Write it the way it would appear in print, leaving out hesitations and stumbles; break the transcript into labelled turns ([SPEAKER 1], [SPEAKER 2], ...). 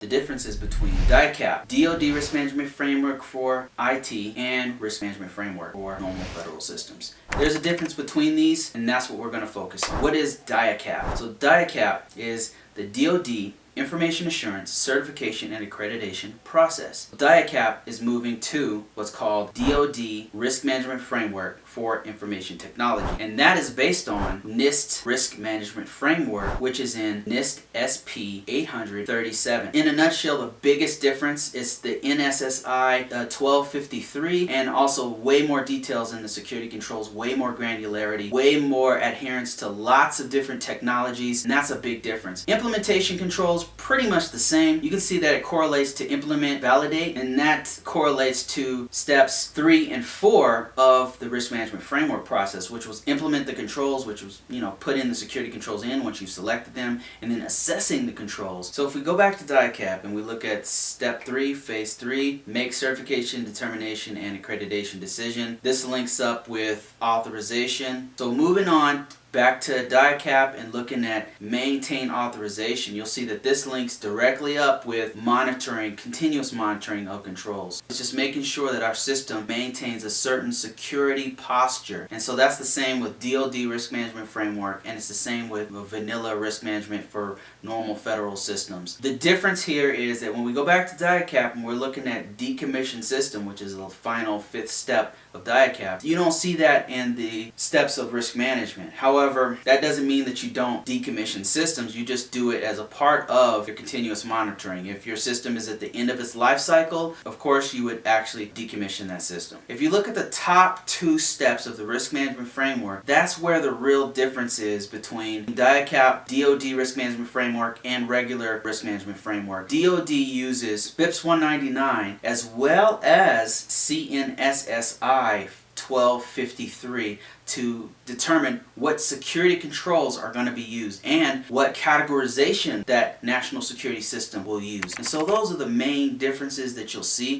[SPEAKER 1] The differences between DICAP, DoD Risk Management Framework for IT, and Risk Management Framework for normal federal systems. There's a difference between these, and that's what we're going to focus on. What is DICAP? So DICAP is the DoD Information Assurance, Certification, and Accreditation process. DICAP is moving to what's called DoD Risk Management Framework for Information Technology, and that is based on NIST Risk Management Framework, which is in NIST SP 837. In a nutshell, the biggest difference is the NSSI 1253, and also way more details in the security controls, way more granularity, way more adherence to lots of different technologies, and that's a big difference. Implementation controls pretty much the same. You can see that it correlates to implement, validate, and that correlates to steps 3 and 4 of the risk management framework process, which was implement the controls, which was, put in the security controls in once you've selected them, and then assessing the controls. So if we go back to DICAP and we look at step 3, phase 3, make certification, determination, and accreditation decision. This links up with authorization. So moving on back to DICAP and looking at maintain authorization, you'll see that this links directly up with monitoring, continuous monitoring of controls. It's just making sure that our system maintains a certain security posture. And so that's the same with DoD Risk Management Framework, and it's the same with vanilla risk management for normal federal systems. The difference here is that when we go back to DICAP and we're looking at decommissioned system, which is the final 5th step of DICAP, you don't see that in the steps of risk management. However, that doesn't mean that you don't decommission systems. You just do it as a part of your continuous monitoring. If your system is at the end of its life cycle, of course you would actually decommission that system. If you look at the top 2 steps of the risk management framework, that's where the real difference is between DICAP, DoD Risk Management Framework, and regular risk management framework. DoD uses BIPS 199 as well as CNSSI 1253 to determine what security controls are going to be used and what categorization that national security system will use. And so those are the main differences that you'll see.